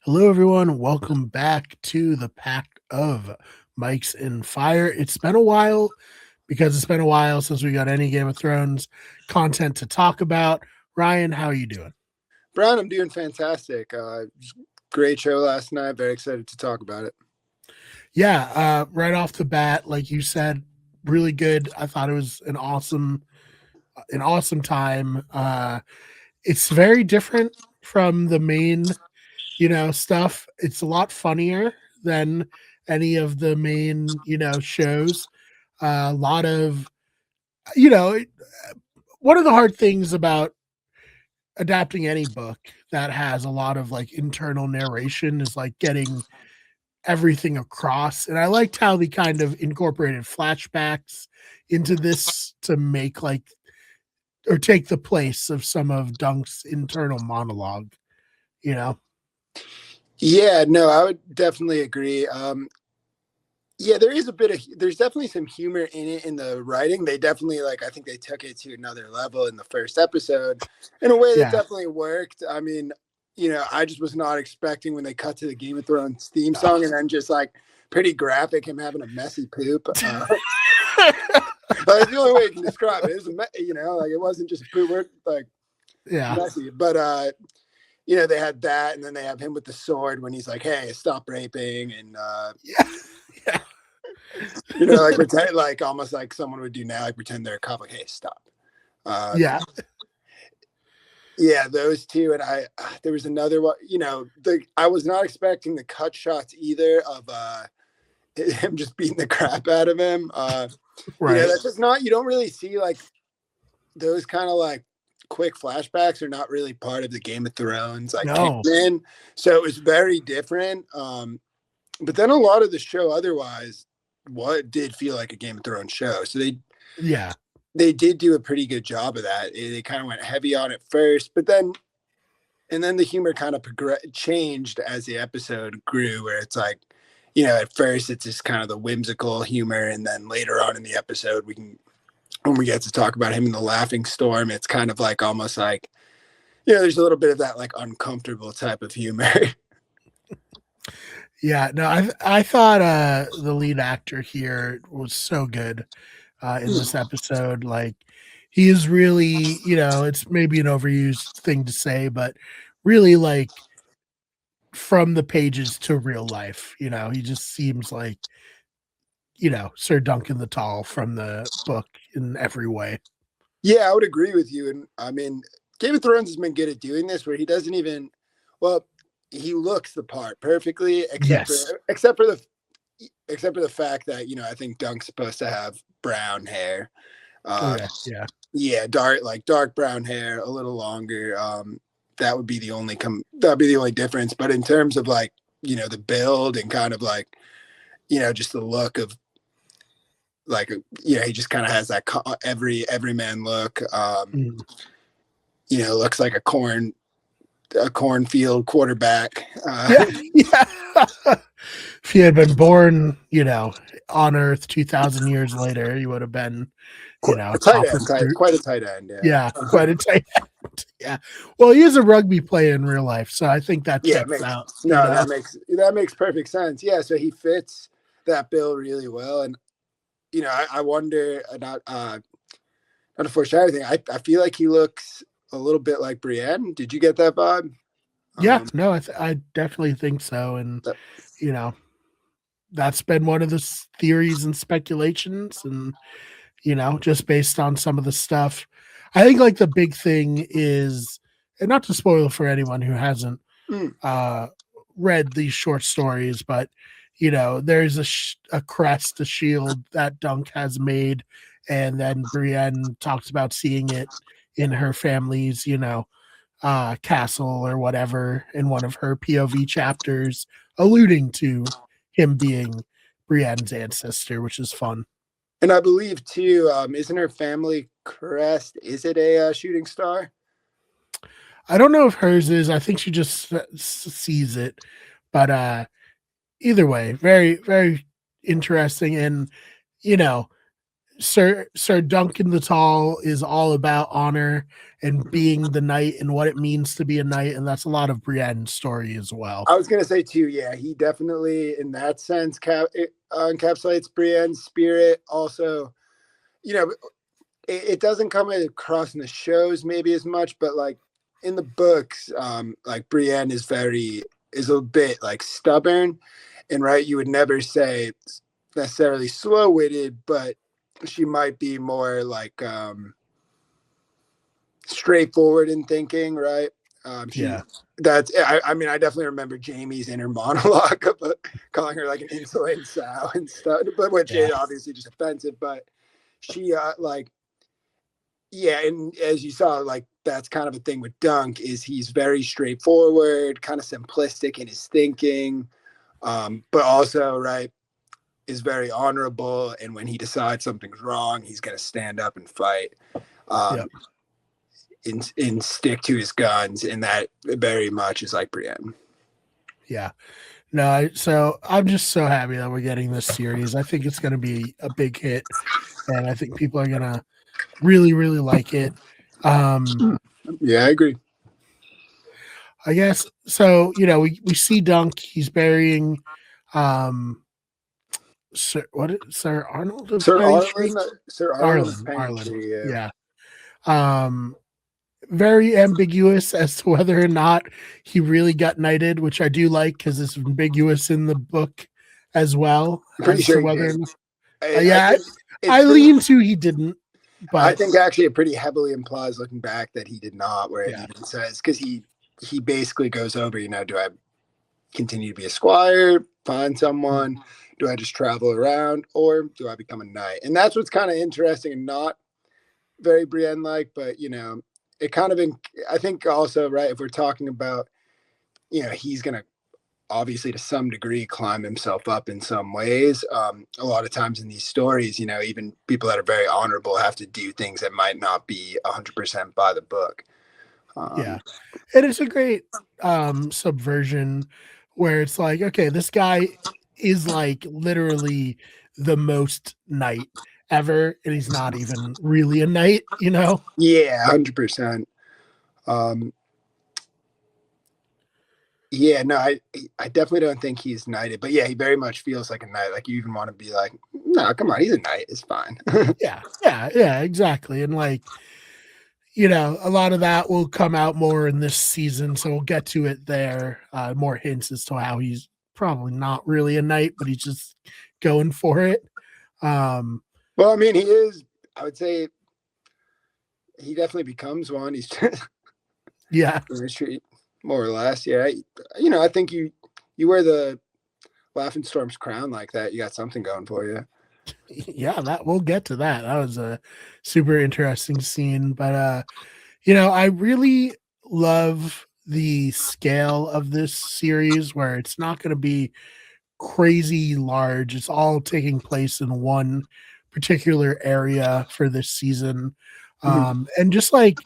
Hello, everyone. Welcome back to the Pact of Mikes and Fire. It's been a while because it's been a while since we got any Game of Thrones content to talk about. Ryan, how are you doing? Brian, I'm doing fantastic. Great show last night. Very excited to talk about it. Yeah, right off the bat, like you said, really good. I thought it was an awesome time. It's very different from the main, stuff. It's a lot funnier than any of the main, shows. A lot of, you know, one of the hard things about adapting any book that has a lot of like internal narration is like getting everything across. And I liked how they kind of incorporated flashbacks into this to make like or take the place of some of Dunk's internal monologue, you know? Yeah, no, I would definitely agree. Yeah, there's definitely some humor in it in the writing. They definitely I think they took it to another level in the first episode in a way that Yeah. definitely worked. I mean, I just was not expecting when they cut to the Game of Thrones theme song and then just pretty graphic him having a messy poop. That's the only way you can describe it. It was it wasn't just poop, Yeah. messy, but they had that, and then they have him with the sword when he's like, "Hey, stop raping," and Yeah. Yeah. pretend almost like someone would do now, pretend they're a cop, like, "Hey, stop." Yeah. Yeah, those two, and there was another one. I was not expecting the cut shots either of him just beating the crap out of him. Right. That's just not. You don't really see those kind of quick flashbacks are not really part of the Game of Thrones No. canon, so it was very different. But then a lot of the show otherwise what did feel like a Game of Thrones show, so Yeah. they did do a pretty good job of that. They kind of went heavy on it first, but then the humor kind of changed as the episode grew, where it's at first it's just kind of the whimsical humor, and then later on in the episode when we get to talk about him in the laughing storm, it's kind of almost there's a little bit of that uncomfortable type of humor. Yeah, no, I thought the lead actor here was so good in this episode. Like he is really, it's maybe an overused thing to say, but really like from the pages to real life, he just seems like, Sir Duncan the Tall from the book in every way. Yeah, I would agree with you. And I mean, Game of Thrones has been good at doing this, where he doesn't even, well, he looks the part perfectly, Yes. except for the fact that I think Dunk's supposed to have brown hair. Oh Uh, yeah, yeah. yeah, dark brown hair, a little longer. That would be that'd be the only difference. But in terms of the build and kind of just the look of he just kind of has that everyman look. Mm. Looks like a cornfield quarterback. Yeah, yeah. If he had been born, on Earth 2,000 years later, he would have been, A tight top end, recruit. quite a tight end. Yeah. Yeah, quite a tight end. Yeah. Well, he is a rugby player in real life, so I think that Yeah, checks out. no, that makes perfect sense. Yeah, so he fits that bill really well, and I wonder, not to foreshadow anything. I feel like he looks a little bit like Brienne. Did you get that vibe? Yeah, Um, no, I definitely think so, and that, you know, that's been one of the theories and speculations, and just based on some of the stuff. I think like the big thing is, and not to spoil for anyone who hasn't mm, uh read these short stories, but there's a crest, a shield that Dunk has made, and then Brienne talks about seeing it in her family's, castle or whatever in one of her POV chapters, alluding to him being Brienne's ancestor, which is fun. and I believe too, isn't her family crest? Is it a shooting star? I don't know if hers is. I think she just sees it, but either way, very very interesting, and you know Sir Duncan the Tall is all about honor and Mhm. being the knight and what it means to be a knight, and that's a lot of Brienne's story as well. I was gonna say too, yeah, he definitely in that sense encapsulates Brienne's spirit. Also, you know, it doesn't come across in the shows maybe as much, but like in the books, like Brienne is a bit like stubborn, and right, you would never say necessarily slow witted, but she might be more like straightforward in thinking, right? She Yeah, that's I mean I definitely remember Jamie's inner monologue of calling her like an insolent sow and stuff, but which yeah, is obviously just offensive. But she like yeah, and as you saw, like that's kind of a thing with Dunk is he's very straightforward, kind of simplistic in his thinking, but also right is very honorable. And when he decides something's wrong, he's going to stand up and fight. yeah, Um, and stick to his guns, and that very much is like Brienne. yeah. No, so I'm just so happy that we're getting this series. I think it's going to be a big hit, and I think people are going to really, really like it. Um, Yeah, I agree. I guess so. We see Dunk. He's burying, um, Sir Arnold of Penny Tree, Sir Arlen Arlen, Penny Arlen. Tree. Yeah, Yeah. Um, very ambiguous as to whether or not he really got knighted, which I do like because it's ambiguous in the book as well I'm pretty as to sure he whether. did. I Yeah, think it's I pretty. lean to he didn't, I but think actually it pretty heavily implies looking back that he did not, where it yeah, even says because he basically goes over, do I continue to be a squire, find someone, do I just travel around, or do I become a knight? And that's what's kind of interesting and not very Brienne like, but it kind of I think also right if we're talking about he's gonna obviously to some degree climb himself up in some ways. A lot of times in these stories, even people that are very honorable have to do things that might not be 100% by the book. yeah, Um, and it's a great subversion where it's like, okay, this guy is like literally the most knight ever, and he's not even really a knight. yeah, 100%. Um, yeah, no, I definitely don't think he's knighted, but yeah, he very much feels like a knight. Like you even want to be like, no, come on, he's a knight. It's fine. Yeah, yeah, yeah, exactly. And like, a lot of that will come out more in this season, so we'll get to it there. More hints as to how he's probably not really a knight, but he's just going for it. Um, Well, I mean, he is. I would say he definitely becomes one. He's yeah, more or less. Yeah, I think you wear the Laughing Storm's crown like that, you got something going for you. yeah, that we'll get to that. That was a super interesting scene, but I really love the scale of this series where it's not going to be crazy large. It's all taking place in one particular area for this season. Mhm. And just like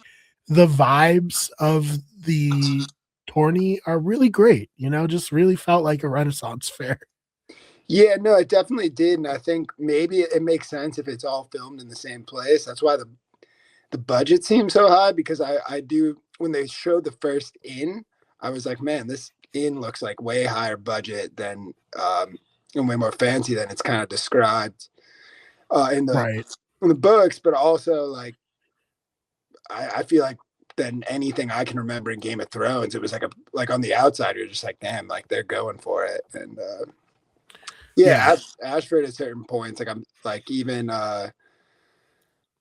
the vibes of the tourney are really great, just really felt like a Renaissance fair. Yeah, no, it definitely did, and I think maybe it makes sense if it's all filmed in the same place. That's why the budget seems so high because I do when they showed the first inn, I was like, man, this inn looks like way higher budget than and way more fancy than it's kind of described in the Right. books, but also like I feel like than anything I can remember in Game of Thrones, it was like on the outside, you're just like, damn, like they're going for it, and Yeah. yeah, Ashford at certain points, like I'm like even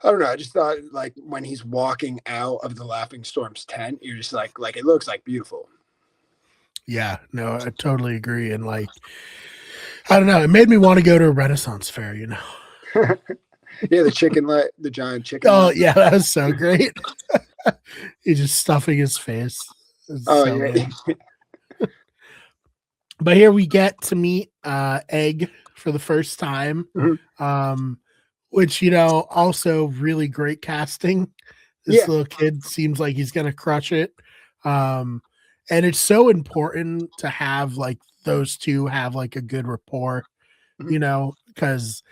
I don't know. I just thought like when he's walking out of the Laughing Storm's tent, you're just like it looks like beautiful. Yeah. No, I totally agree. And like, I don't know, it made me want to go to a Renaissance fair. Yeah, the giant chicken Oh, leg. yeah, that was so great. He's just stuffing his face. It's Oh so yeah. good. But here we get to meet Egg for the first time, Mhm. um, which also really great casting. This Yeah. little kid seems like he's gonna crush it, um, and it's so important to have like those two have like a good rapport, Mhm. because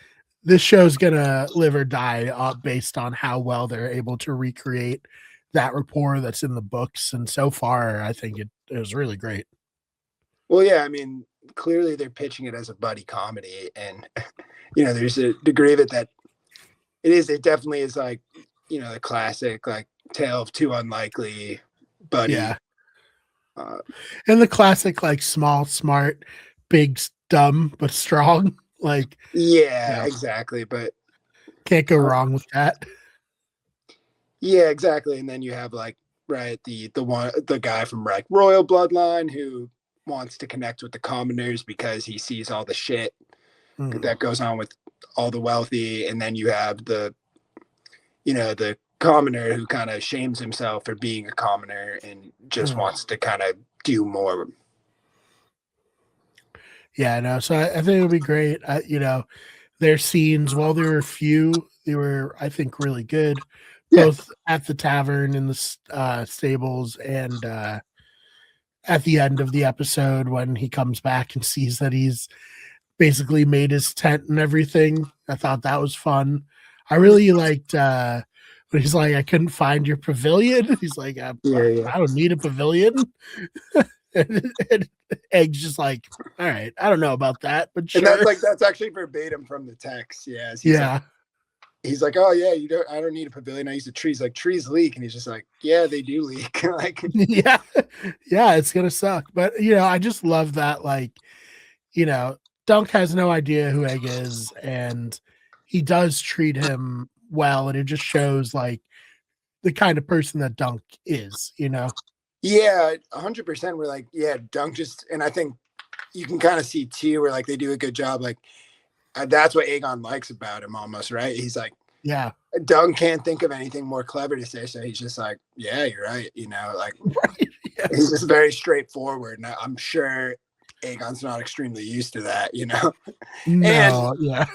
this show's gonna live or die based on how well they're able to recreate that rapport that's in the books. And so far, I think it was really great. Well, yeah, I mean, clearly they're pitching it as a buddy comedy, and there's a degree of it that it definitely is like, the classic like tale of two unlikely buddies. Yeah, Uh, and the classic like small, smart, big, dumb but strong. Like, yeah, yeah, exactly. But can't go uh, wrong with that. yeah, exactly. And then you have like right the guy from like royal bloodline who wants to connect with the commoners because he sees all the shit Mm. that goes on with all the wealthy, and then you have the commoner who kind of shames himself for being a commoner and just Mm. wants to kind of do more. Yeah, no. So I think it would be great. Their scenes, while they were few, they were, I think, really good, Yeah, both at the tavern in the stables and at the end of the episode when he comes back and sees that he's basically made his tent and everything. I thought that was fun. I really liked when he's like, I couldn't find your pavilion. He's like, yeah, yeah. I don't need a pavilion. And Egg's just like, all right, I don't know about that, but And that's sure. like that's actually verbatim from the text. Yes, Yeah. he's like, oh yeah, I don't need a pavilion. I use the trees. Like trees leak, and he's just like, yeah, they do leak. Like, Yeah. Yeah, it's gonna suck. But I just love that, like, you know, Dunk has no idea who Egg is, and he does treat him well, and it just shows like the kind of person that Dunk is. yeah, 100%. We're like, yeah, Dunk just, and I think you can kind of see too, where like they do a good job. Like that's what Aegon likes about him, almost, right? He's like, Yeah. Dunk can't think of anything more clever to say, so he's just like, yeah, you're right. Like Right. he's Yes. just very straightforward, and I'm sure Aegon's not extremely used to that, and No, yeah.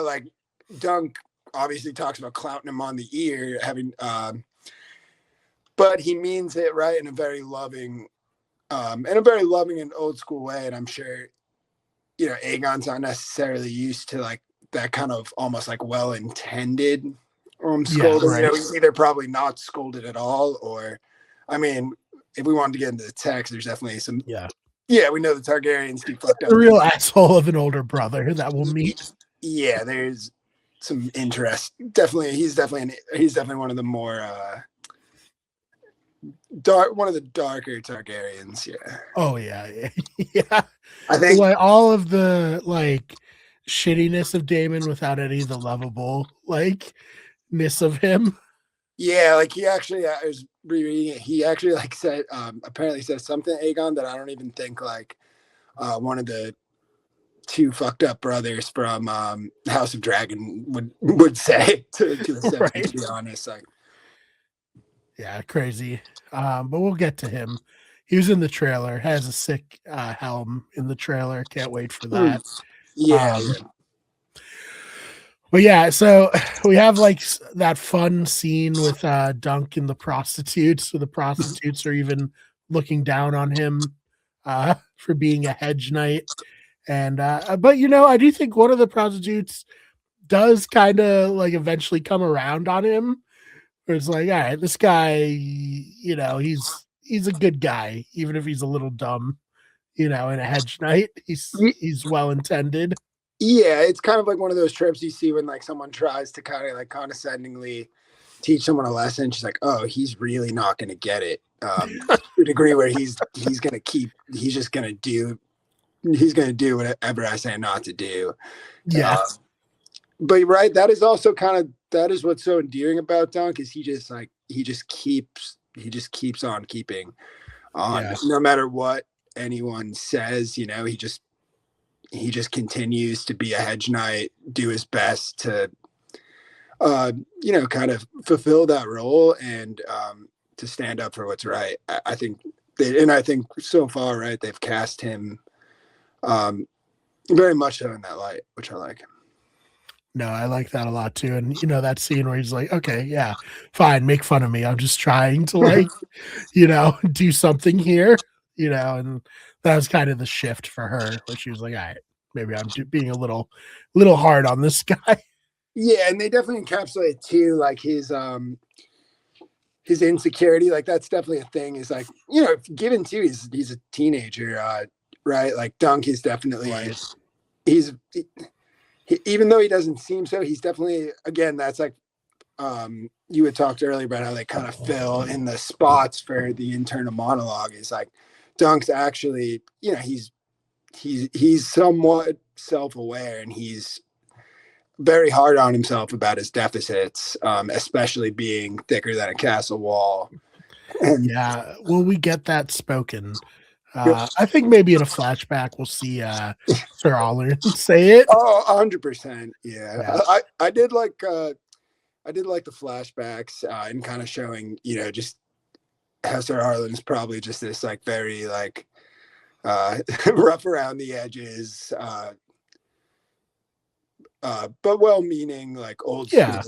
like Dunk obviously talks about clouting him on the ear, having, but he means it right in a very loving and old school way, and I'm sure Aegon's not necessarily used to like that kind of almost like well intended Yeah, scolding. right. He's either probably not scolded at all, or I mean, if we wanted to get into the text, there's definitely some. Yeah. Yeah, we know the Targaryens do fucked up. The real asshole of an older brother that we'll meet. Yeah, there's some interest. Definitely, he's definitely one of the more one of the darker Targaryens. Yeah. Oh yeah. Yeah. I think. Like all of the like shittiness of Damon without any of the lovable like ness of him. Yeah, like he actually, I was rereading it. He actually like said, apparently says something Aegon that I don't even think like one of the two fucked up brothers from House of Dragon would say to a Right. to be honest. Like, Yeah, crazy. But we'll get to him. He was in the trailer, has a sick helm in the trailer. Can't wait for that. yeah, Um, but yeah, so we have like that fun scene with Dunk and the prostitutes. So the prostitutes are even looking down on him for being a hedge knight. And but I do think one of the prostitutes does kind of like eventually come around on him. Where it's like, all right, this guy, he's a good guy, even if he's a little dumb. In a hedge knight, he's well intended. yeah. It's kind of like one of those trips you see when like someone tries to kind of like condescendingly teach someone a lesson. She's like, oh, he's really not going to get it. To a degree where he's going to he's going to do whatever I say not to do. Yes. But right, that is also that is what's so endearing about Dunk is he just keeps on keeping on, Yeah. no matter what anyone says. He just continues to be a hedge knight, do his best to kind of fulfill that role and to stand up for what's right. I think so far, right, they've cast him very much so in that light, which I like. No, I like that a lot too. And that scene where he's like, okay, yeah, fine, make fun of me. I'm just trying to like, do something here, and that was kind of the shift for her where she was like, all right, maybe I'm being a little hard on this guy. Yeah, and they definitely encapsulate too, like his insecurity. Like that's definitely a thing. Is like, you know, given too, he's a teenager, right? Like Dunk is definitely Right. he's even though he doesn't seem so, he's definitely, again, that's like you had talked earlier about how they kind of fill in the spots for the internal monologue. Is like Dunk's actually, you know, he's somewhat self-aware, and he's very hard on himself about his deficits, especially being thicker than a castle wall. And Yeah. Will we get that spoken? I think maybe in a flashback we'll see Sir Allern say it. oh, 100%. Yeah. Yeah. I did like the flashbacks and kind of showing, you know, just Hester Harlan's probably just this like very like rough around the edges, but well-meaning, like Yeah.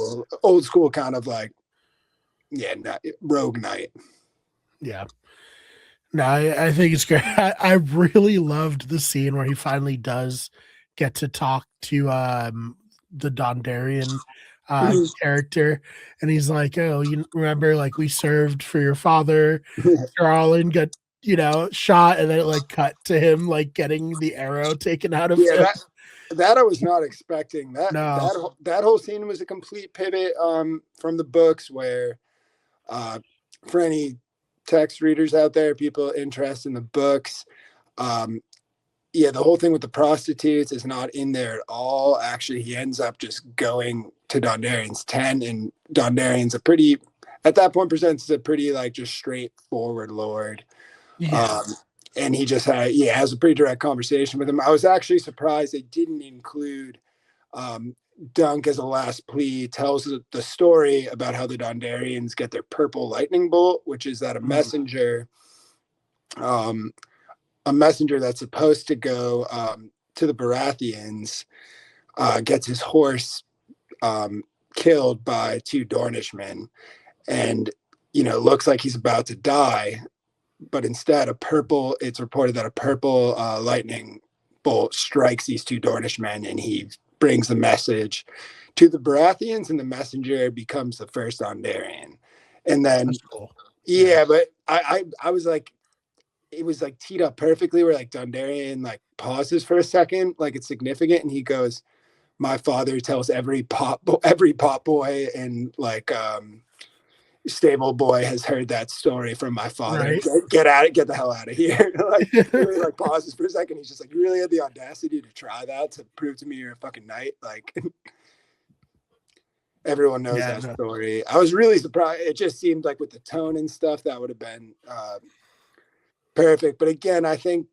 old school kind of like, yeah, rogue knight. Yeah. No, I think it's great. I really loved the scene where he finally does get to talk to the Dondarian character, and he's like, "Oh, you remember like we served for your father, Sir Allen got shot, and then it like cut to him like getting the arrow taken out of Yeah, him." that I was not expecting. No, That whole scene was a complete pivot from the books, where for any text readers out there, people interested in the books, yeah, the whole thing with the prostitutes is not in there at all. Actually, he ends up just going to Dondarian's tent, and Dondarian's at that point presents a pretty like just straightforward lord. yeah, Um, and he just has a pretty direct conversation with him. I was actually surprised they didn't include Dunk as a last plea. Tells the story about how the Dondarians get their purple lightning bolt, which is that um, a messenger that's supposed to go to the Baratheons gets his horse killed by two Dornishmen, and looks like he's about to die, but instead it's reported that a purple lightning bolt strikes these two Dornishmen, and he brings the message to the Baratheons, and the messenger becomes the first Dondarrion. And then that's cool. yeah, but I was like, it was like teed up perfectly where like Dondarrion like pauses for a second, like it's significant, and he goes, "My father tells every pot boy and like stable boy has heard that story from my father. Right. Get the hell out of here." Like really like pauses for a second. He's just like, "You really had the audacity to try that to prove to me you're a fucking knight?" Like everyone knows Yeah. that No. story. I was really surprised. It just seemed like with the tone and stuff that would have been perfect. But again, I think,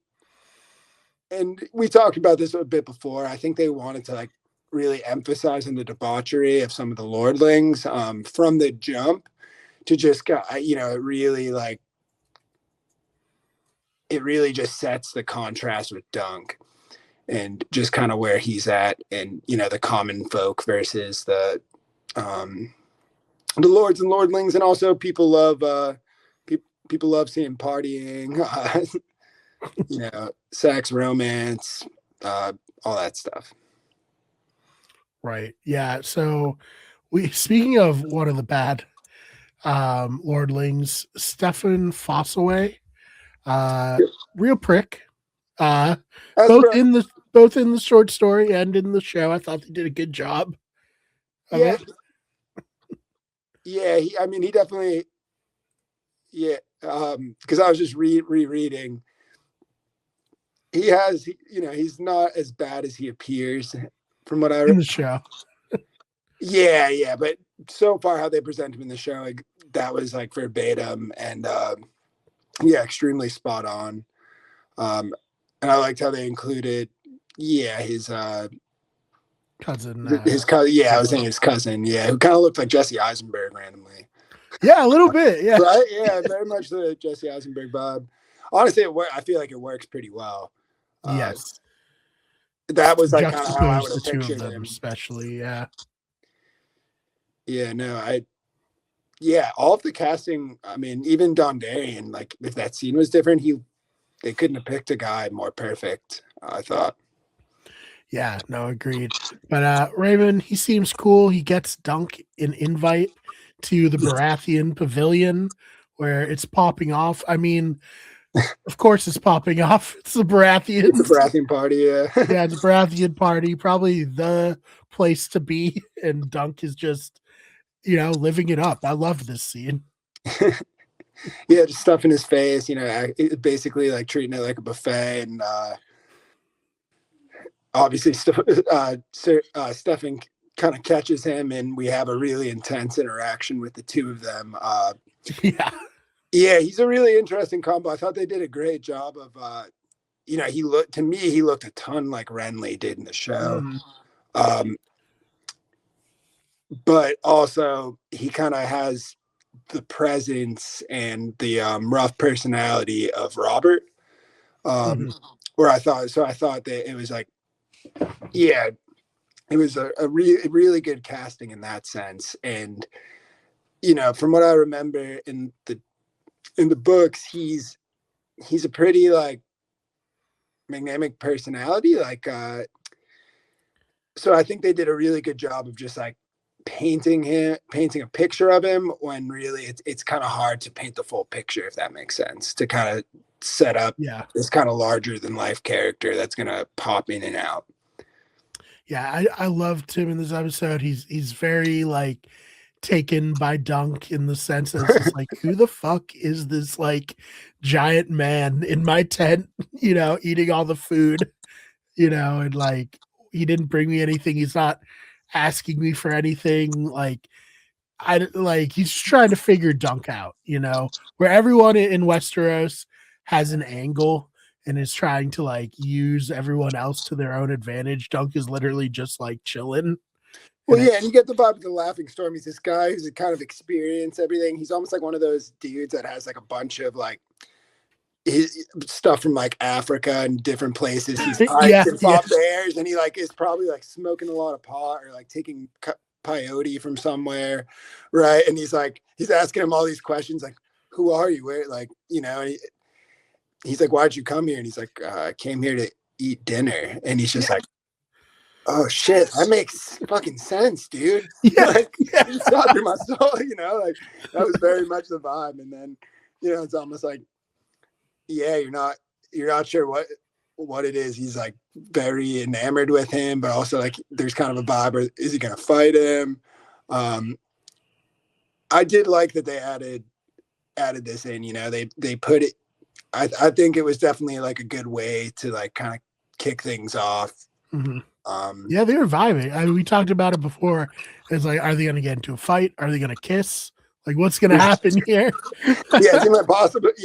and we talked about this a bit before, I think they wanted to like really emphasize on the debauchery of some of the lordlings from the jump, to just it really just sets the contrast with Dunk, and just kind of where he's at, and the common folk versus the lords and lordlings. And also people love people love seeing partying, sex, romance, all that stuff. Right. Yeah. So speaking of one of the bad lordlings, Stefan Fossaway, uh real prick. Uh As both for in the short story and in the show. I thought they did a good job of yeah, it. yeah, he definitely, yeah, because I was just rereading. He's not as bad as he appears from what I In the show. yeah, but so far how they present him in the show, like, that was like verbatim, and extremely spot on. And I liked how they included his Cousin. cousin. Yeah, I was Kevin. saying his cousin. Yeah, who kind of looked like Jesse Eisenberg randomly. Yeah, a little bit. Yeah. Right? Yeah, very much the Jesse Eisenberg vibe. Honestly, I feel like it works pretty well. Yes. That was like kind of how I Juxtapose would the have two of pictured them, him. especially. Yeah. Yeah, no, all of the casting. I mean, even Dondarrion, like if that scene was different, they couldn't have picked a guy more perfect, I thought. Yeah, no, agreed. But Raymond, he seems cool. He gets Dunk an invite to the Baratheon Pavilion where it's popping off. I mean, of course it's popping off. It's the It's a Baratheons. Baratheon party. Yeah. Yeah, it's a Baratheon party, probably the place to be. And Dunk is just, living it up. I love this scene. Yeah, just stuff in his face, basically like treating it like a buffet. And obviously, Stefan kind of catches him, and we have a really intense interaction with the two of them. Yeah. Yeah, he's a really interesting combo. I thought they did a great job of, he looked a ton like Renly did in the show. Mm. Um, but also, he kind of has the presence and the rough personality of Robert. Hmm. Where I thought that it was like, yeah, it was a really good casting in that sense. And from what I remember in the books, he's a pretty like magnetic personality. Like, so I think they did a really good job of just like painting a picture of him, when really it's kind of hard to paint the full picture, if that makes sense, to kind of set up Yeah. this kind of larger than life character that's gonna pop in and out. Yeah, I loved him in this episode. He's very like taken by Dunk in the sense that it's just like, who the fuck is this like giant man in my tent, eating all the food, and like he didn't bring me anything. He's not asking me for anything. Like he's trying to figure Dunk out, where everyone in Westeros has an angle and is trying to like use everyone else to their own advantage. Dunk is literally just like chilling. Well, yeah, and you get the vibe of the Laughing Storm. He's this guy who's kind of experienced everything. He's almost like one of those dudes that has like a bunch of like his stuff from like Africa and different places. He's hiked Yeah, and yeah. fought bears, and he like is probably like smoking a lot of pot or like taking peyote from somewhere, right? And he's asking him all these questions like, "Who are you? Where?" Like, and he's like, "Why'd you come here?" And he's like, "I came here to eat dinner." And he's just like, "Oh shit, that makes fucking sense, dude." Yeah, Like, yeah. you shot through my soul, like that was very much the vibe. And then, it's almost like, yeah, you're not sure what it is. He's like very enamored with him, but also like there's kind of a vibe. Or is he gonna fight him? I did like that they added this in. They put it. I think it was definitely like a good way to like kind of kick things off. Mm-hmm. Yeah, they were vibing. I mean, we talked about it before. It's like, are they going to get into a fight? Are they going to kiss? Like, what's going to happen here? Yeah, it seemed like possibly both.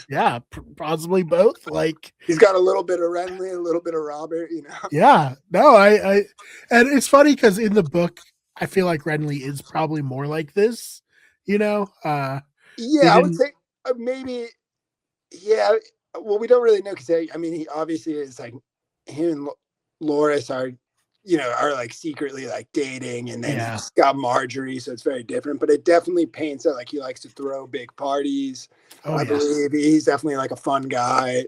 Yeah, possibly both. Like, He's got a little bit of Renly, a little bit of Robert. yeah, no, and it's funny because in the book, I feel like Renly is probably more like this. Yeah, They I would didn't. say maybe. Yeah, well, we don't really know, because I mean, he obviously is like, him and Loris are like secretly like dating, and then Yeah. he's got Marjorie, so it's very different. But it definitely paints out like he likes to throw big parties. Oh I yeah. believe he's definitely like a fun guy.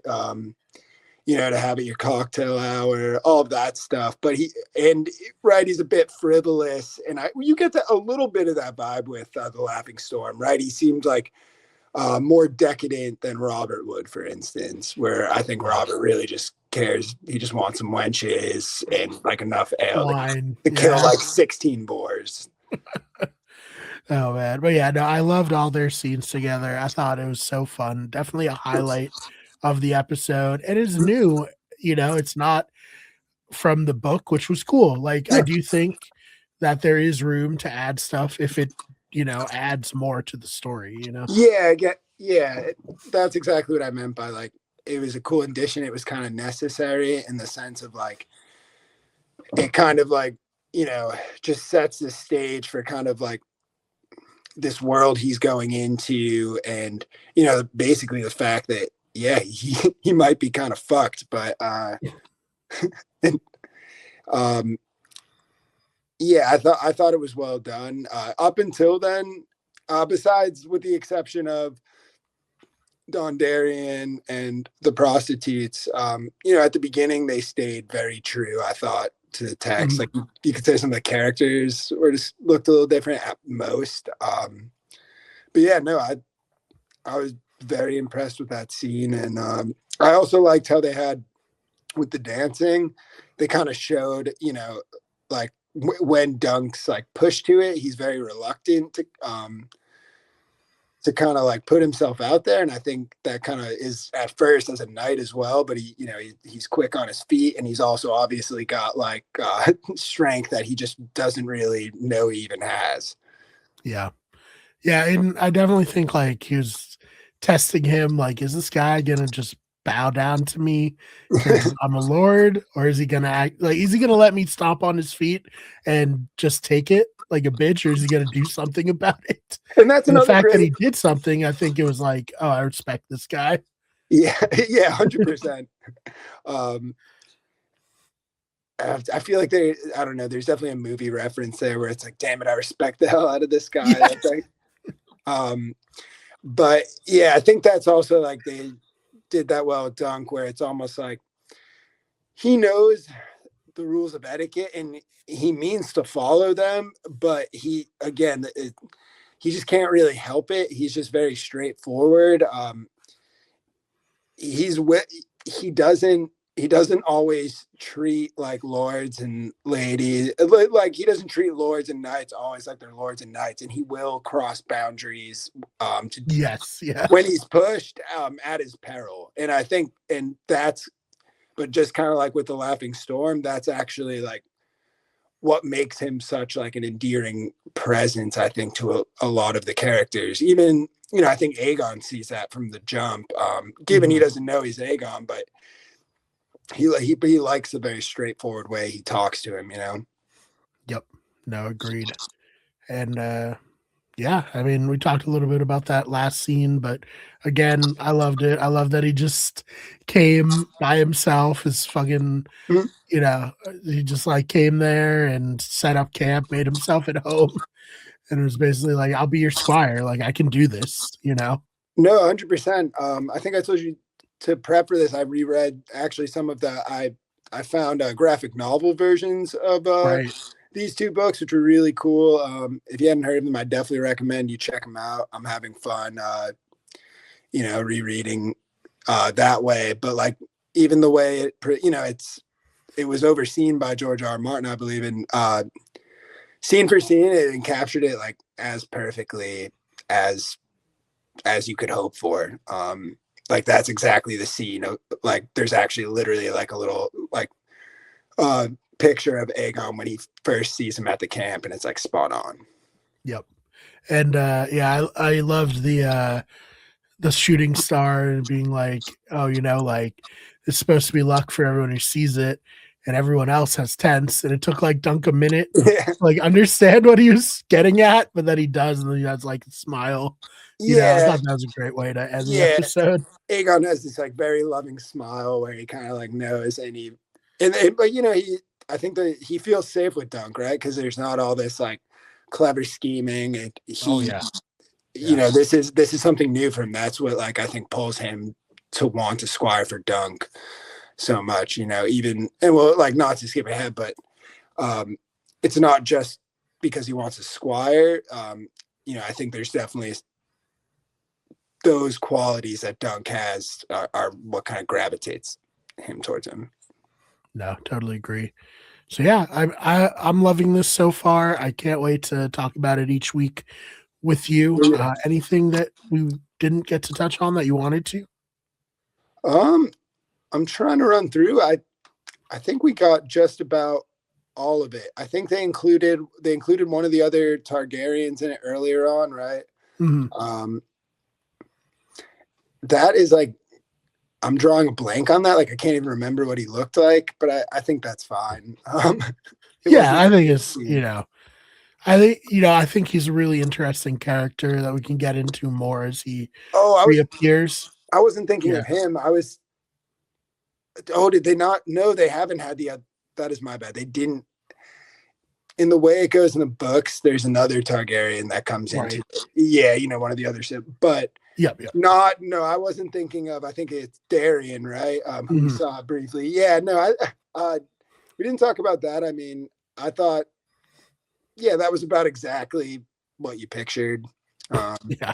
To have at your cocktail hour, all of that stuff. But he's a bit frivolous, and you get a little bit of that vibe with the Laughing Storm, right? He seems like more decadent than Robert would, for instance, where I think Robert really just cares. He just wants some wenches and like enough ale Wine. to kill Yeah. like 16 boars. Oh man, but yeah, no, I loved all their scenes together. I thought it was so fun. Definitely a highlight of the episode. It is new, it's not from the book, which was cool. Like I Yeah, do think that there is room to add stuff if it, adds more to the story. yeah, that's exactly what I meant by like, it was a cool addition. It was kind of necessary in the sense of like, it kind of like, just sets the stage for kind of like this world he's going into, and basically the fact that, yeah, he might be kind of fucked, but and, um yeah, I thought it was well done up until then, besides with the exception of Dondarrion and the prostitutes, at the beginning they stayed very true, I thought, to the text. Mhm. Like you could say some of the characters were just looked a little different at most. But yeah, no, I was very impressed with that scene, and I also liked how they had with the dancing. They kind of showed, like when Dunk's like pushed to it, he's very reluctant to kind of like put himself out there. And I think that kind of is at first as a knight as well, but he's quick on his feet, and he's also obviously got like strength that he just doesn't really know he even has. Yeah. Yeah, and I definitely think like he was testing him. Like, is this guy gonna just bow down to me because I'm a lord, or is he gonna act like is he gonna let me stomp on his feet and just take it like a bitch, or is he gonna do something about it? And that's And the another fact that great. he did something, I think it was like, oh, I respect this guy. Yeah, yeah, 100%. um I feel like I don't know, there's definitely a movie reference there where it's like, damn it, I respect the hell out of this guy. That's Yes. like, but yeah, I think that's also like they did that well with Dunk, where it's almost like he knows the rules of etiquette and he means to follow them, but he just can't really help it. He's just very straightforward. He's he doesn't he doesn't always treat like lords and ladies, like he doesn't treat lords and knights always like they're lords and knights, and he will cross boundaries to Yes. Yeah. when he's pushed at his peril. And I think, and that's, but just kind of like with the Laughing Storm, that's actually like what makes him such like an endearing presence, I think, to a lot of the characters. Even, I think Aegon sees that from the jump. Given he Mhm. doesn't know he's Aegon, but he likes the very straightforward way he talks to him. Yep. No, agreed. And yeah, I mean, we talked a little bit about that last scene, but again, I loved it. I love that he just came by himself. His fucking, Mhm. he just like came there and set up camp, made himself at home, and it was basically like, "I'll be your squire. Like, I can do this." No, 100%. I think I told you to prep for this. I reread actually some of the I found graphic novel versions of Right. these two books, which were really cool. If you hadn't heard of them, I definitely recommend you check them out. I'm having fun, rereading that way. But like even the way it was overseen by George R. R. Martin, I believe, and scene for scene, it captured it like as perfectly as you could hope for. Like that's exactly the scene. Like there's actually literally like a little like uh picture of Aegon when he first sees him at the camp, and it's like spot on. Yep. And yeah, I loved the shooting star and being like, oh, like it's supposed to be luck for everyone who sees it, and everyone else has tents. And it took like Dunk a minute Yeah, to like understand what he was getting at, but then he does, and then he has like a smile. I yeah, thought that was a great way to end the yeah. episode. Aegon has this like very loving smile where he kind of like knows, but I think that he feels safe with Dunk, right? Because there's not all this like clever scheming, and Oh he yeah, yeah, this is something new for him. That's what like I think pulls him to want to squire for Dunk so much. Even, and well, like not to skip ahead, but it's not just because he wants to squire. I think there's definitely those qualities that Dunk has are what kind of gravitates him towards him. no, totally agree. So yeah, I'm loving this so far. I can't wait to talk about it each week with you. Yeah. Anything that we didn't get to touch on that you wanted to? Um, I'm trying to run through. I think we got just about all of it. I think they included one of the other Targaryens in it earlier on, right? Mhm. Um, that is like I'm drawing a blank on that. Like I can't even remember what he looked like, but I think that's fine. It Yeah, wasn't. I think I think he's a really interesting character that we can get into more as he Oh, reappears. I wasn't thinking Yeah. of him. I was. Oh, did they not? No, they haven't had the. That is my bad. They didn't. In the way it goes in the books, there's another Targaryen that comes into Right. it. Yeah, one of the others. But Yep, yep. No, I wasn't thinking of. I think it's Darian, right? Who we saw briefly. Yeah, no, we didn't talk about that. I mean, I thought, yeah, that was about exactly what you pictured. Yeah.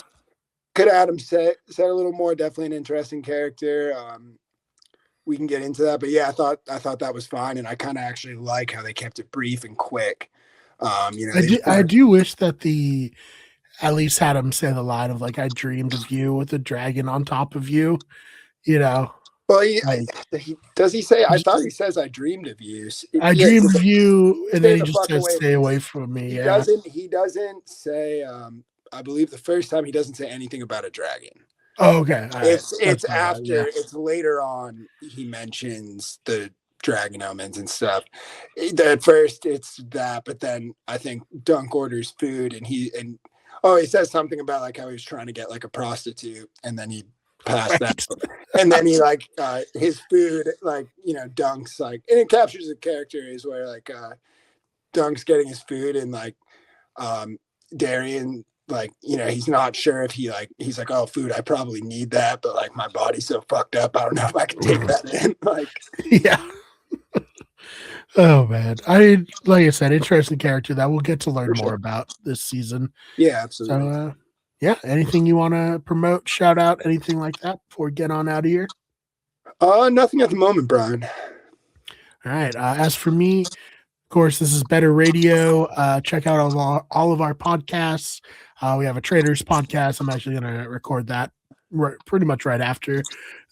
Could Adam said a little more? Definitely an interesting character. We can get into that, but yeah, I thought that was fine, and I kind of actually like how they kept it brief and quick. They just I kind of. do wish that the at least had him say the line of like, "I dreamed of you with a dragon on top of you." You know, Well, like does he say? I thought he says, "I dreamed of you." I Yeah, dreamed of you, and then stay he the just fuck says, away "Stay from me. away from me." He Yeah. doesn't. He doesn't say. I believe the first time he doesn't say anything about a dragon. Oh, okay. All right. It's That's my bad. after Yeah. it's later on he mentions the dragon omens and stuff. At first it's that, but then I think Dunk orders food and he says something about like how he was trying to get like a prostitute and then he passed that. Right. And then he like his food, like, Dunk's like, and it captures the character is where like Dunk's getting his food and like Darian, like, he's not sure if he's like, oh, food, I probably need that, but like my body's so fucked up, I don't know if I can take that in. Like, Yeah. Oh man. Like I said, interesting character that we'll get to learn for more sure. about this season. Yeah, So absolutely. yeah, anything you want to promote, shout out, anything like that before we get on out of here? Nothing at the moment, Brian. All right. As for me, of course, this is Better Radio. Check out all of our podcasts. We have a Traders podcast. I'm actually going to record that pretty much right after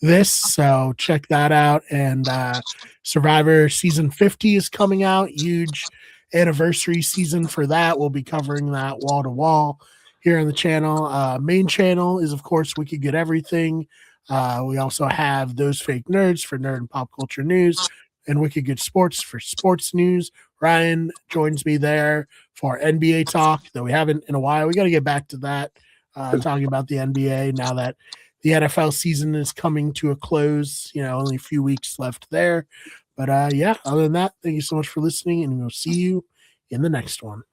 this. So check that out. And Survivor season 50 is coming out. Huge anniversary season for that. We'll be covering that wall to wall here on the channel. Main channel is, of course, We Could Get Everything. We also have Those Fake Nerds for nerd and pop culture news, and Wicked Good Sports for sports news. Ryan joins me there for NBA talk, though we haven't in a while. We got to get back to that, talking about the NBA now that the NFL season is coming to a close. Only a few weeks left there. But yeah, other than that, thank you so much for listening, and we'll see you in the next one.